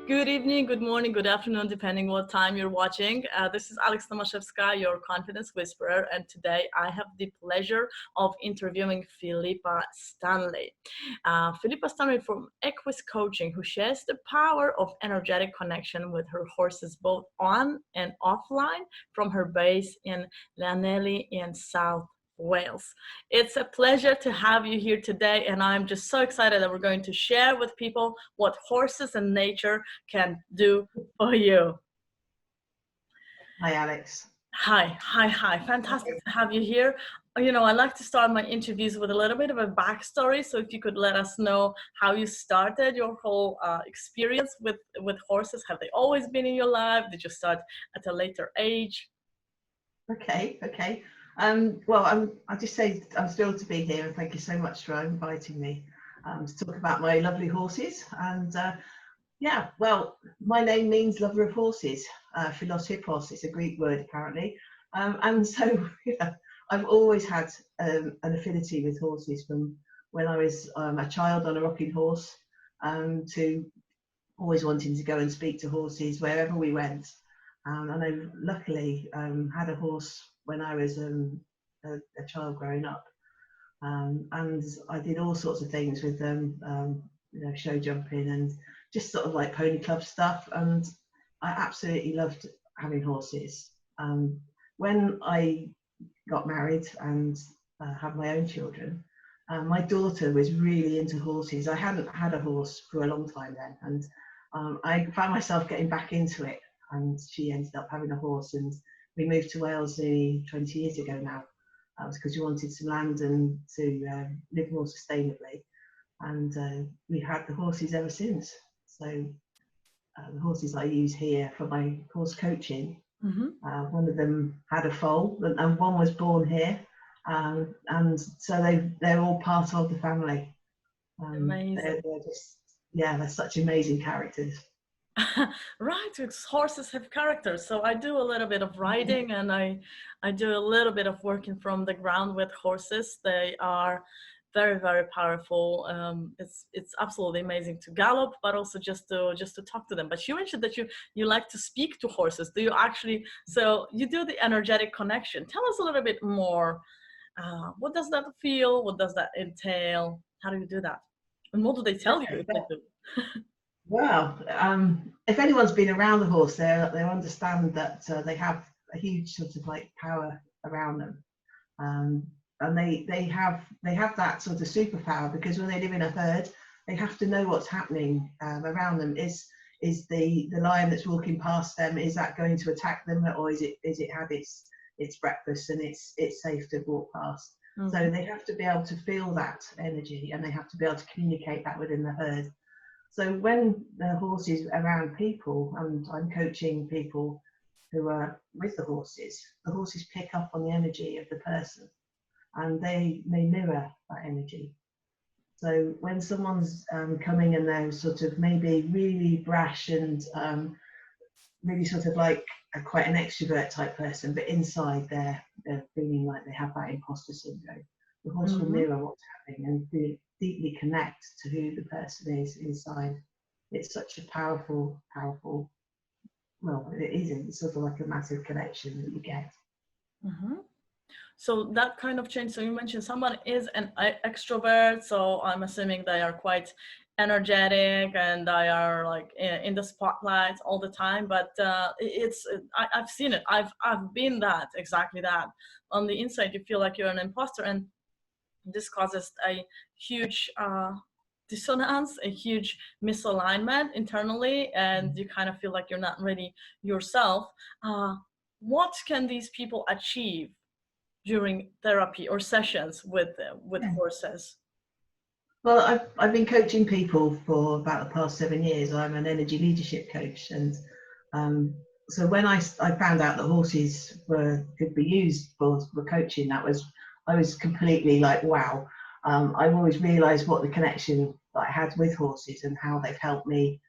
Good evening, good morning, good afternoon, depending what time you're watching. This is Alex Tomaszewska, your confidence whisperer, and today I have the pleasure of interviewing Philippa Stanley. Philippa Stanley from Equus Coaching, who shares the power of energetic connection with her horses both on and offline from her base in Llanelli in South Wales. It's a pleasure to have you here today, and I'm just so excited that we're going to share with people what horses and nature can do for you. Hi, Alex. Hi. Fantastic to have you here. You know, I like to start my interviews with a little bit of a backstory. So if you could let us know how you started your whole experience with horses. Have they always been in your life? Did you start at a later age? Okay. Well, I just say I'm thrilled to be here, and thank you so much for inviting me to talk about my lovely horses. And yeah, well, my name means lover of horses. Philos hippos, it's a Greek word apparently. And so yeah, I've always had an affinity with horses from when I was a child on a rocking horse, to always wanting to go and speak to horses wherever we went. And I luckily had a horse when I was a child growing up, and I did all sorts of things with them, show jumping and just sort of like pony club stuff. And I absolutely loved having horses. When I got married and had my own children, my daughter was really into horses. I hadn't had a horse for a long time then, and I found myself getting back into it. And she ended up having a horse, and we moved to Wales nearly 20 years ago now. That was because we wanted some land and to live more sustainably, and we've had the horses ever since. So the horses I use here for my horse coaching, one of them had a foal, and one was born here, and so they're all part of the family. Amazing. They're just, yeah, they're such amazing characters. Right, because horses have characters. So I do a little bit of riding, and I do a little bit of working from the ground with horses. They are very, very powerful. It's absolutely amazing to gallop, but also just to talk to them. But you mentioned that you like to speak to horses. Do you actually? So you do the energetic connection. Tell us a little bit more. What does that feel? What does that entail? How do you do that? And what do they tell you if they do? Well, if anyone's been around a horse, they'll understand that they have a huge sort of like power around them, and they have that sort of superpower, because when they live in a herd, they have to know what's happening around them. Is the lion that's walking past them, is that going to attack them, or is it had its breakfast and it's safe to walk past? Mm-hmm. So they have to be able to feel that energy, and they have to be able to communicate that within the herd. So when the horse is around people, and I'm coaching people who are with the horses pick up on the energy of the person, and they mirror that energy. So when someone's coming and they're sort of maybe really brash and really sort of like quite an extrovert type person, but inside they're feeling like they have that imposter syndrome, the horse will mirror what's happening and deeply connect to who the person is inside. It's such a powerful, well, it is, it's sort of like a massive connection that you get. So that kind of change, so you mentioned someone is an extrovert, so I'm assuming they are quite energetic and they are like in the spotlight all the time, but I've seen it, I've been exactly that. On the inside you feel like you're an imposter, and this causes a huge dissonance, a huge misalignment internally, and you kind of feel like you're not ready yourself. What can these people achieve during therapy or sessions with horses? Well, I've been coaching people for about the past 7 years. I'm an energy leadership coach, and so when I found out that horses could be used for coaching, I was completely like, wow. I've always realised what the connection that I had with horses and how they've helped me,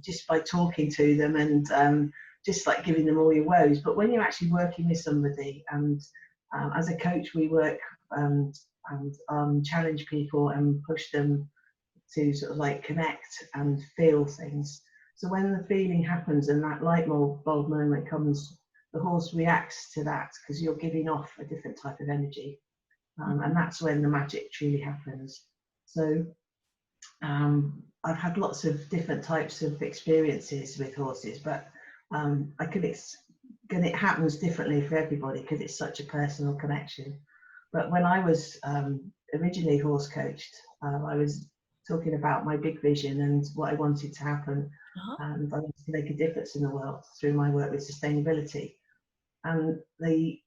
just by talking to them and just like giving them all your woes. But when you're actually working with somebody, and as a coach, we work and challenge people and push them to sort of like connect and feel things. So when the feeling happens and that light bulb moment comes, the horse reacts to that because you're giving off a different type of energy. And that's when the magic truly happens. So I've had lots of different types of experiences with horses, but it happens differently for everybody because it's such a personal connection. But when I was originally horse coached, I was talking about my big vision and what I wanted to happen, and I wanted to make a difference in the world through my work with sustainability. And the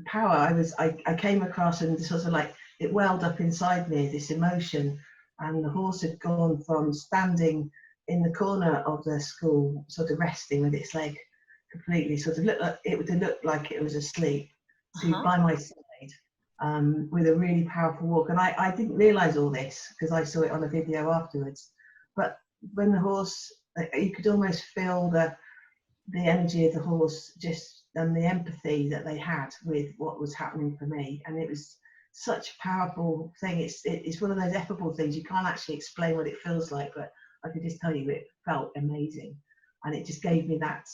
power I came across, and sort of like it welled up inside me, this emotion. And the horse had gone from standing in the corner of the school, sort of resting with its leg completely, sort of it would have looked like it was asleep, to by my side with a really powerful walk. And I didn't realise all this because I saw it on a video afterwards. But when the horse, you could almost feel the energy of the horse, just and the empathy that they had with what was happening for me. And it was such a powerful thing. It's one of those effable things. You can't actually explain what it feels like, but I can just tell you it felt amazing. And it just gave me that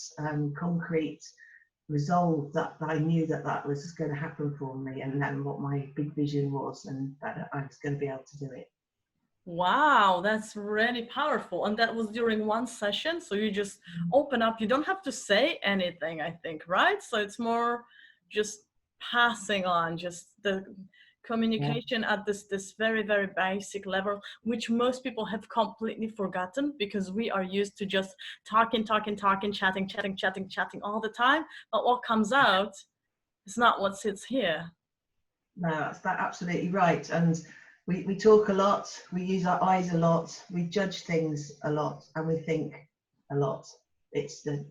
concrete resolve that I knew that was going to happen for me, and then what my big vision was, and that I was going to be able to do it. Wow, that's really powerful. And that was during one session. So you just open up, you don't have to say anything, I think, right? So it's more just passing on, just the communication at this very, very basic level, which most people have completely forgotten because we are used to just talking, chatting all the time. But what comes out is not what sits here. No, that's absolutely right. And we talk a lot, we use our eyes a lot, we judge things a lot, and we think a lot. It's the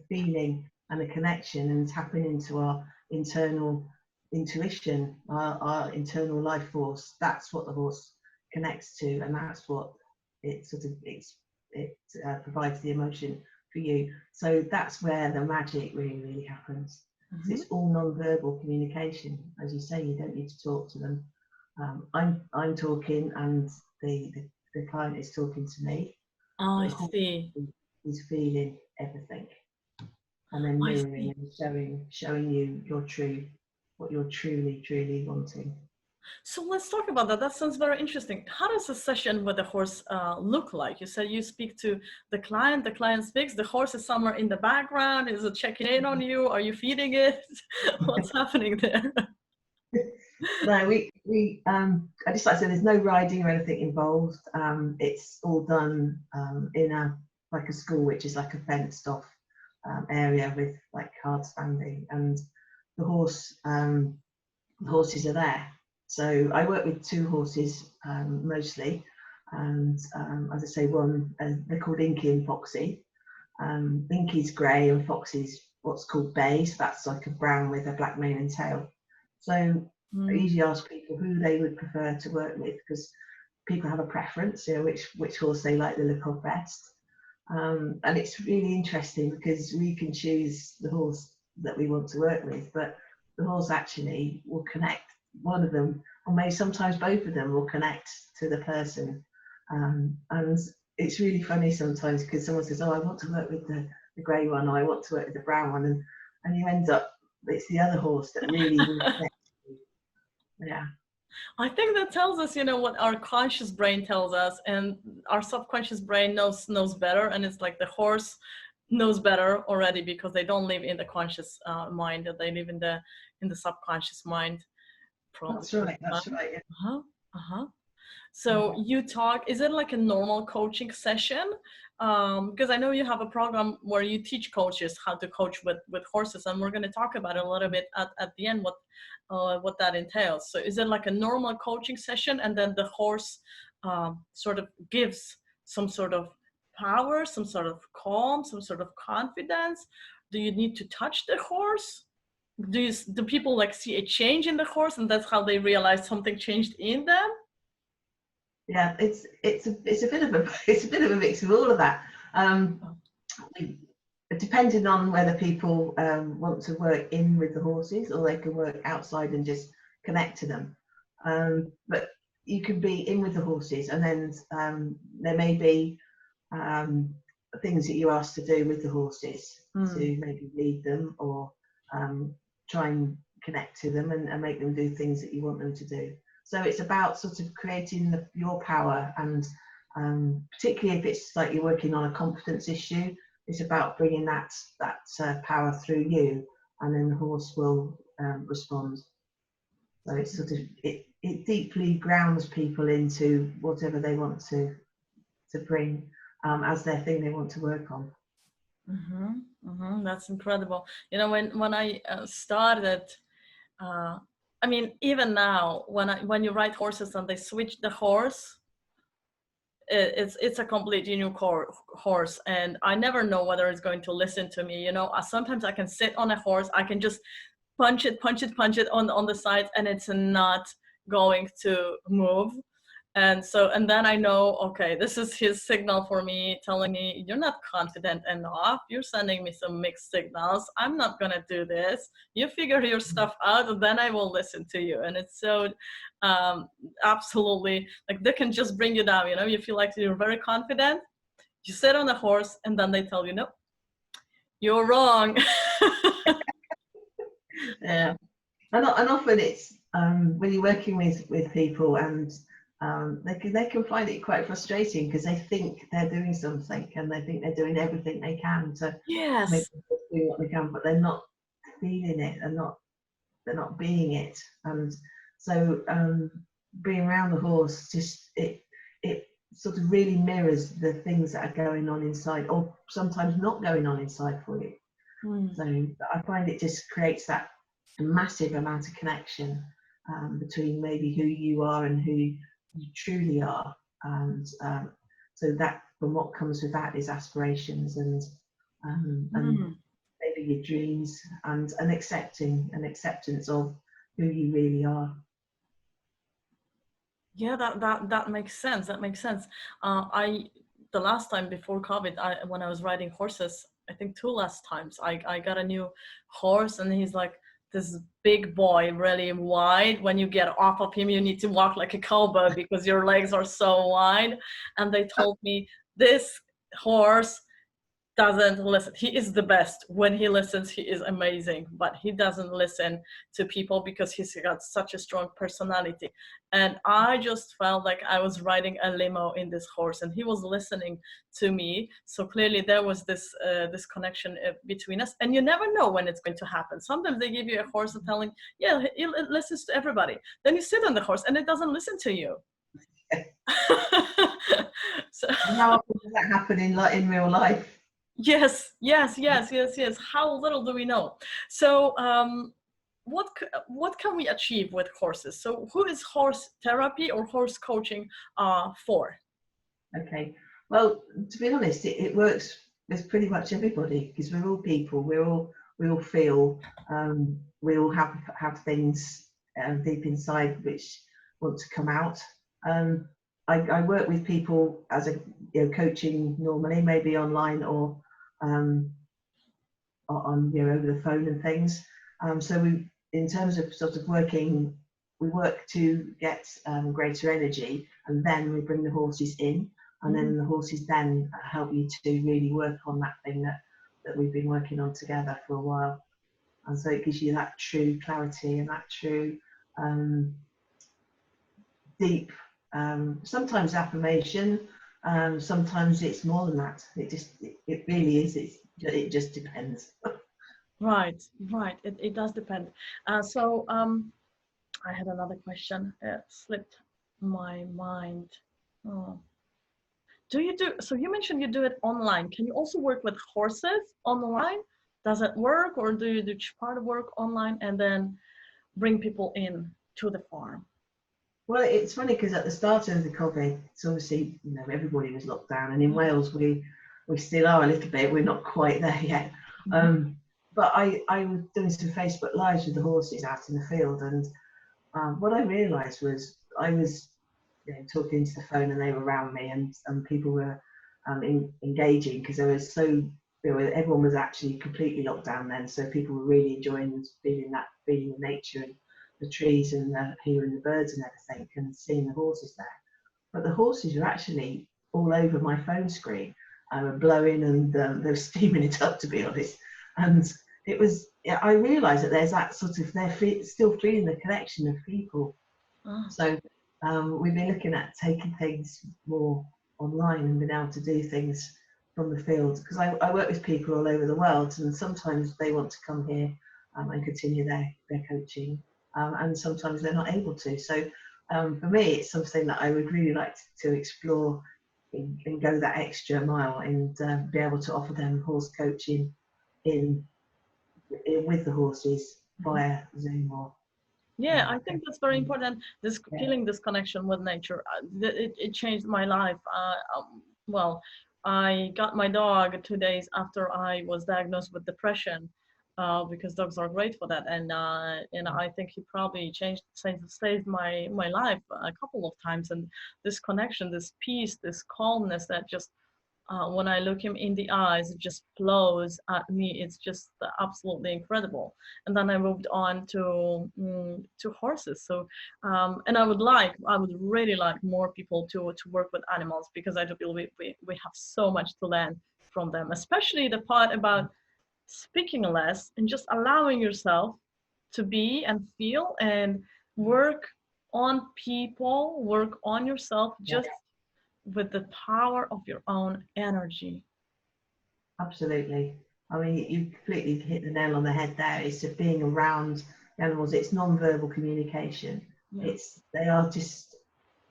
feeling and the connection and tapping into our internal intuition, our internal life force. That's what the horse connects to, and that's what it sort of provides the emotion for you. So that's where the magic really happens. So it's all non-verbal communication. As you say, you don't need to talk to them. I'm talking, and the client is talking to me. Oh, I see. He's feeling everything, and then mirroring and showing you what you're truly wanting. So let's talk about that. That sounds very interesting. How does a session with the horse look like? You said you speak to the client speaks, the horse is somewhere in the background. Is it checking in on you? Are you feeding it? What's happening there? No, I just like to say there's no riding or anything involved. It's all done in a school, which is like a fenced off area with like hard standing, and the horses are there. So I work with two horses mostly, and as I say, one they're called Inky and Foxy. Inky's grey and Foxy's what's called bay, so that's like a brown with a black mane and tail. So I usually ask people who they would prefer to work with, because people have a preference, which horse they like the look of best. And it's really interesting because we can choose the horse that we want to work with, but the horse actually will connect. One of them, or maybe sometimes both of them, will connect to the person. And it's really funny sometimes because someone says, "Oh, I want to work with the grey one," or "I want to work with the brown one," and you end up, it's the other horse that really connects. Yeah. I think that tells us, what our conscious brain tells us, and our subconscious brain knows better. And it's like the horse knows better already because they don't live in the conscious mind; they live in the subconscious mind. Probably. That's right. Yeah. So you talk, is it like a normal coaching session? Because I know you have a program where you teach coaches how to coach with horses, and we're going to talk about it a little bit at the end, what that entails. So is it like a normal coaching session, and then the horse sort of gives some sort of power, some sort of calm, some sort of confidence? Do you need to touch the horse? Do people like see a change in the horse, and that's how they realize something changed in them? Yeah, it's a bit of a mix of all of that. Depending on whether people want to work in with the horses, or they can work outside and just connect to them. But you can be in with the horses, and then there may be things that you're asked to do with the horses, to maybe lead them or try and connect to them and make them do things that you want them to do. So it's about sort of creating your power, and particularly if it's like you're working on a competence issue, it's about bringing that power through you, and then the horse will respond. So it's sort of it deeply grounds people into whatever they want to bring as their thing they want to work on. That's incredible. You know, when I started, I mean, even now, when you ride horses and they switch the horse, it's a completely new horse, and I never know whether it's going to listen to me. You know, sometimes I can sit on a horse, I can just punch it on the sides, and it's not going to move. And then I know, okay, this is his signal for me, telling me you're not confident enough, you're sending me some mixed signals, I'm not gonna do this, you figure your stuff out and then I will listen to you. And it's so absolutely, like, they can just bring you down. You know, you feel like you're very confident, you sit on the horse, and then they tell you, no, you're wrong. Yeah, and often it's when you're working with people, and they can find it quite frustrating because they think they're doing something and they think they're doing everything they can to make them do what they can, but they're not feeling it, and they're not being it. And so being around the horse, just it sort of really mirrors the things that are going on inside, or sometimes not going on inside for you. So I find it just creates that massive amount of connection between maybe who you are and who you truly are. And so that, from what comes with that, is aspirations and maybe your dreams, and an acceptance of who you really are. Yeah, that makes sense. That makes sense. The last time before COVID, when I was riding horses, I think 2 last times, I got a new horse, and he's like this big boy, really wide. When you get off of him, you need to walk like a cowboy because your legs are so wide. And they told me, this horse doesn't listen. He is the best. When he listens, he is amazing, but he doesn't listen to people because he's got such a strong personality. And I just felt like I was riding a limo in this horse, and he was listening to me. So clearly there was this connection between us, and you never know when it's going to happen. Sometimes they give you a horse and telling, yeah, it listens to everybody. Then you sit on the horse and it doesn't listen to you. So, how often does that happen in real life? Yes. How little do we know? So what can we achieve with horses? So who is horse therapy or horse coaching for? Okay, well, to be honest, it works with pretty much everybody, because we're all people. We all feel. We all have things deep inside which want to come out. I work with people as a coaching normally, maybe online or on over the phone and things. So we, in terms of sort of working, we work to get greater energy, and then we bring the horses in, and then the horses then help you to really work on that thing that we've been working on together for a while. And so it gives you that true clarity and that true deep, sometimes affirmation, sometimes it's more than that. It really is. It just depends. Right. It does depend. So I had another question. It slipped my mind. Oh. So you mentioned you do it online. Can you also work with horses online? Does it work, or do you do part of work online and then bring people in to the farm? Well, it's funny because at the start of the COVID, it's obviously, everybody was locked down, and in Wales we still are a little bit. We're not quite there yet. But I was doing some Facebook Lives with the horses out in the field, and what I realised was I was talking to the phone, and they were around me, and people were engaging, because there was everyone was actually completely locked down then, so people were really enjoying feeling the nature and the trees and hearing the birds and everything, and seeing the horses there. But the horses were actually all over my phone screen, blowing, and they were steaming it up, to be honest. And it was, yeah, I realised that there's that sort of, still feeling the connection of people. Oh. So we've been looking at taking things more online and being able to do things from the field, because I work with people all over the world, and sometimes they want to come here and continue their coaching, and sometimes they're not able to. So for me, it's something that I would really like to explore and go that extra mile, and be able to offer them horse coaching with the horses via Zoom or Yeah, I think that's very um, important. This yeah. feeling, this connection with nature, it changed my life. Well, I got my dog 2 days after I was diagnosed with depression, because dogs are great for that. And I think he probably saved my life a couple of times. And this connection, this peace, this calmness that just when I look him in the eyes, it just flows at me. It's just absolutely incredible. And then I moved on to horses. So, and I would really like more people to work with animals, because I do believe we have so much to learn from them, especially the part about speaking less and just allowing yourself to be and feel and work on people, work on yourself, Yeah, just with the power of your own energy. absolutely. I mean, you completely hit the nail on the head there. It's just being around the animals. It's non-verbal communication. Yeah. They are just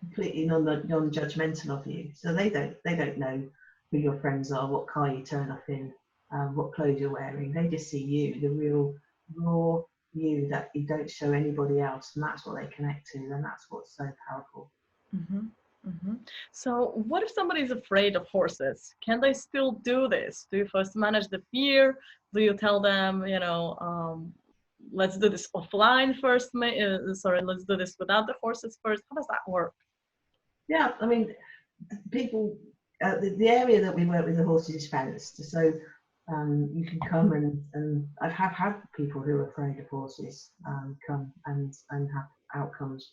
completely non-judgmental of you. So they don't know who your friends are, what car you turn up in, what clothes you're wearing. They just see you, the real raw you that you don't show anybody else, and that's what they connect to, and that's what's so powerful. Hmm. Hmm. So, what if somebody's afraid of horses? Can they still do this? Do you first manage the fear? Do you tell them, let's do this offline first? Sorry, let's do this without the horses first. How does that work? Yeah, I mean, people, the area that we work with the horses is fenced, so you can come, and I have had people who are afraid of horses come and have outcomes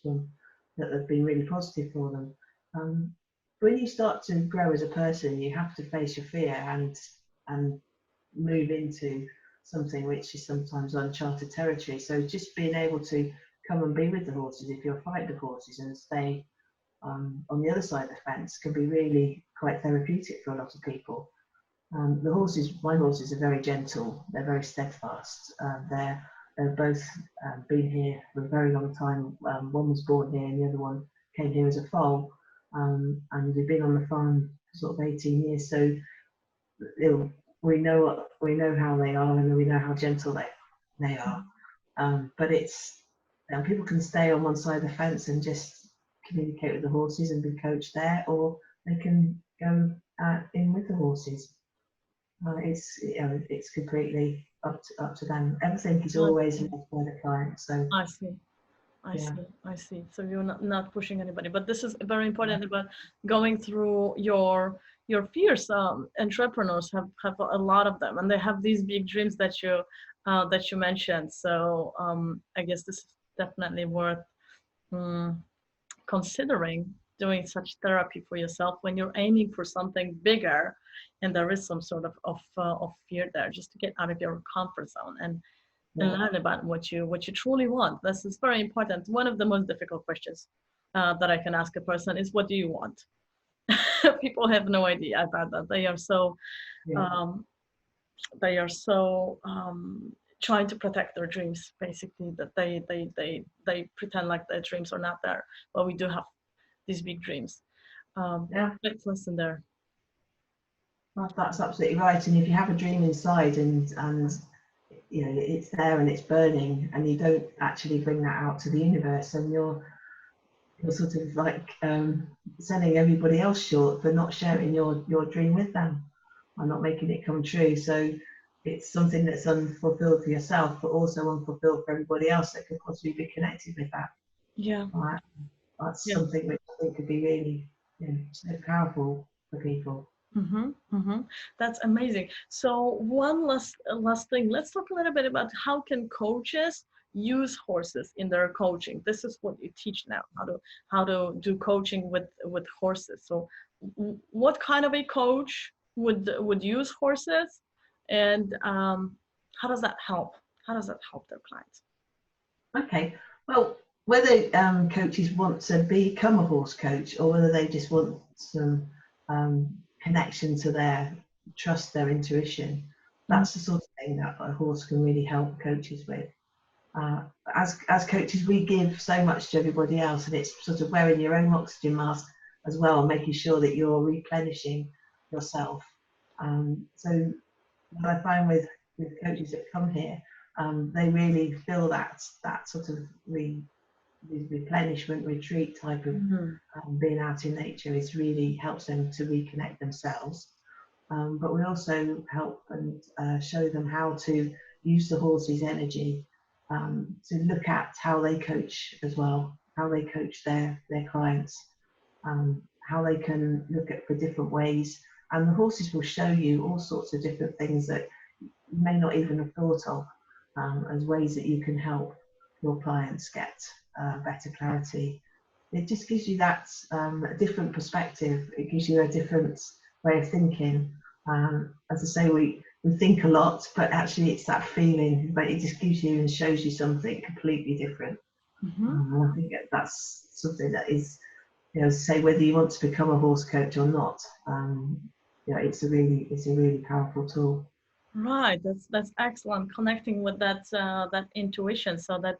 that have been really positive for them. Um, when you start to grow as a person, you have to face your fear and move into something which is sometimes uncharted territory. So just being able to come and be with the horses, if you're frightened of horses, and stay on the other side of the fence, can be really quite therapeutic for a lot of people. My horses are very gentle. They're very steadfast. They're both been here for a very long time. One was born here, and the other one came here as a foal. And we've been on the farm for sort of 18 years. So we know how they are, and we know how gentle they are. But it's people can stay on one side of the fence and just communicate with the horses and be coached there, or they can go in with the horses. It's completely up to them. Everything is I always see. led by the client. So I see. I yeah, see. I see. So you're not pushing anybody, but this is very important about going through your fears. Entrepreneurs have a lot of them, and they have these big dreams that you mentioned. So I guess this is definitely worth um, considering doing such therapy for yourself when you're aiming for something bigger, and there is some sort of fear there, just to get out of your comfort zone and yeah, learn about what you truly want. This is very important. One of the most difficult questions that I can ask a person is, "What do you want?" People have no idea about that. yeah. Um, they are so trying to protect their dreams, basically. That they pretend like their dreams are not there, but we do have these big dreams. Yeah. Let's listen there. That's absolutely right. And if you have a dream inside, and it's there and it's burning, and you don't actually bring that out to the universe, and you're sort of like selling everybody else short for not sharing your dream with them and not making it come true. So it's something that's unfulfilled for yourself, but also unfulfilled for everybody else that could possibly be connected with that. Yeah, Right? That's yeah. something which I think could be really, so powerful for people. Mm-hmm, mm-hmm. That's amazing. So one last thing. Let's talk a little bit about how can coaches use horses in their coaching. This is what you teach now. How to do coaching with horses. So what kind of a coach? would use horses, and how does that help? How does that help their clients? Okay, well, whether coaches want to become a horse coach or whether they just want some connection to their trust, their intuition, that's the sort of thing that a horse can really help coaches with. As coaches, we give so much to everybody else, and it's sort of wearing your own oxygen mask as well, and making sure that you're replenishing yourself. So what I find with coaches that come here, they really feel that sort of replenishment retreat type of being out in nature is really helps them to reconnect themselves. But we also help and show them how to use the horse's energy to look at how they coach as well, how they coach their clients, how they can look at for different ways. And the horses will show you all sorts of different things that you may not even have thought of as ways that you can help your clients get better clarity. It just gives you that a different perspective. It gives you a different way of thinking. As I say, we think a lot, but actually it's that feeling, but it just gives you and shows you something completely different. And I think that's something that is, you know, say whether you want to become a horse coach or not, you know, it's a really powerful tool. Right, that's excellent. Connecting with that that intuition, so that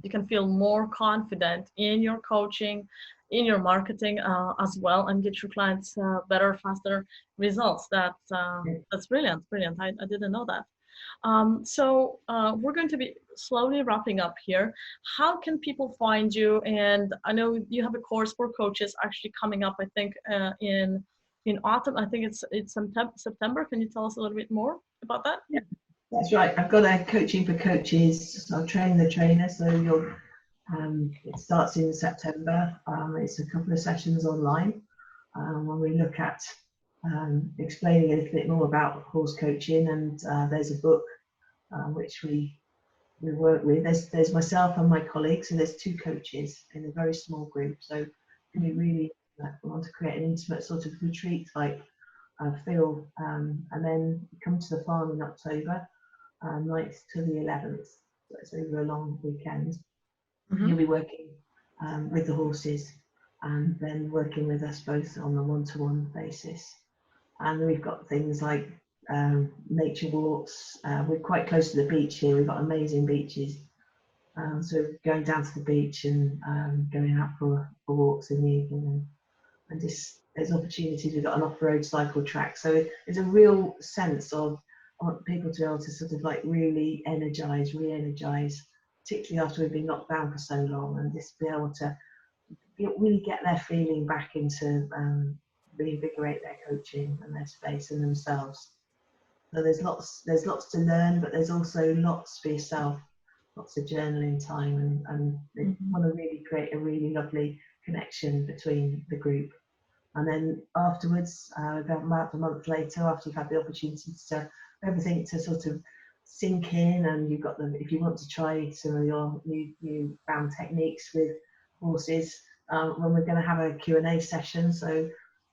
you can feel more confident in your coaching, in your marketing as well, and get your clients better, faster results. That's brilliant, brilliant. I didn't know that. So we're going to be slowly wrapping up here. How can people find you? And I know you have a course for coaches actually coming up, I think, in autumn. I think it's September. Can you tell us a little bit more about that? Yeah, that's right. I've got a coaching for coaches. So I'll train the trainer. So it starts in September. It's a couple of sessions online when we look at explaining a little bit more about horse coaching. And there's a book which we work with. There's myself and my colleagues, so there's 2 coaches in a very small group. So we really want to create an intimate sort of retreat type feel, and then come to the farm in October, 9th to the 11th. So it's over a long weekend. You'll be working with the horses and then working with us both on a one-to-one basis. And we've got things like nature walks. We're quite close to the beach here. We've got amazing beaches. So going down to the beach and going out for walks in the evening, and just there's opportunities. We've got an off-road cycle track. So there's a real sense of I want people to be able to sort of like really energize, re-energize, particularly after we've been knocked down for so long, and just be able to really get their feeling back into reinvigorate their coaching and their space and themselves. So there's lots to learn, but there's also lots for yourself, lots of journaling time, and they want to really create a really lovely connection between the group. And then afterwards, about a month later, after you've had the opportunity to everything to sort of sink in, and you've got them, if you want to try some of your new found techniques with horses, when we're going to have a Q&A session, so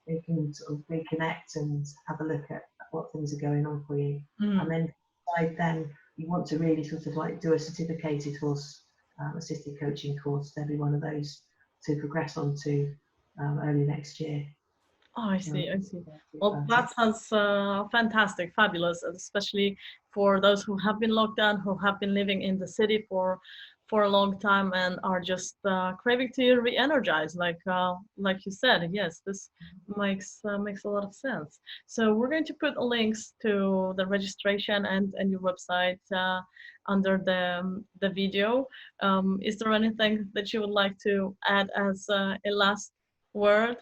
you can sort of reconnect and have a look at what things are going on for you. And then you want to really sort of like do a certificated horse assisted coaching course, every one of those to progress on to early next year. Oh, I see. Well, that sounds fantastic, fabulous, especially for those who have been locked down, who have been living in the city for a long time and are just craving to re-energize, like you said. Yes, this makes a lot of sense. So we're going to put links to the registration and your website under the video. Is there anything that you would like to add as a last word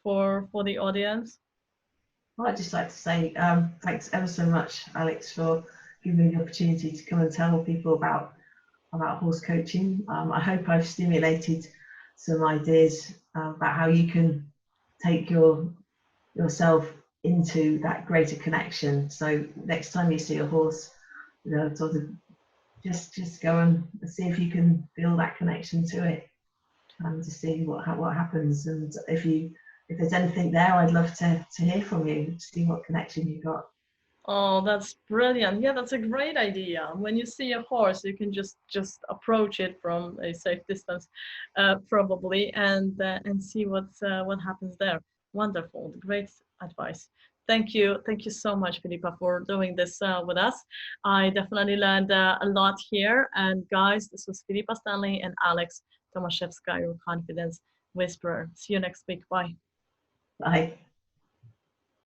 for the audience? Well, I'd just like to say thanks ever so much, Alex, for giving me the opportunity to come and tell people about horse coaching. I hope I've stimulated some ideas about how you can take yourself into that greater connection. So next time you see a horse, you know, sort of just go and see if you can feel that connection to it, and to see what happens. And if if there's anything there, I'd love to hear from you, see what connection you got. Oh, that's brilliant. Yeah, that's a great idea. When you see a horse, you can just approach it from a safe distance, probably, and see what happens there. Wonderful. Great advice. Thank you so much, Philippa, for doing this with us. I definitely learned a lot here. And guys, this was Philippa Stanley and Alex Tomaszewska, your confidence whisperer. See you next week. Bye. Bye.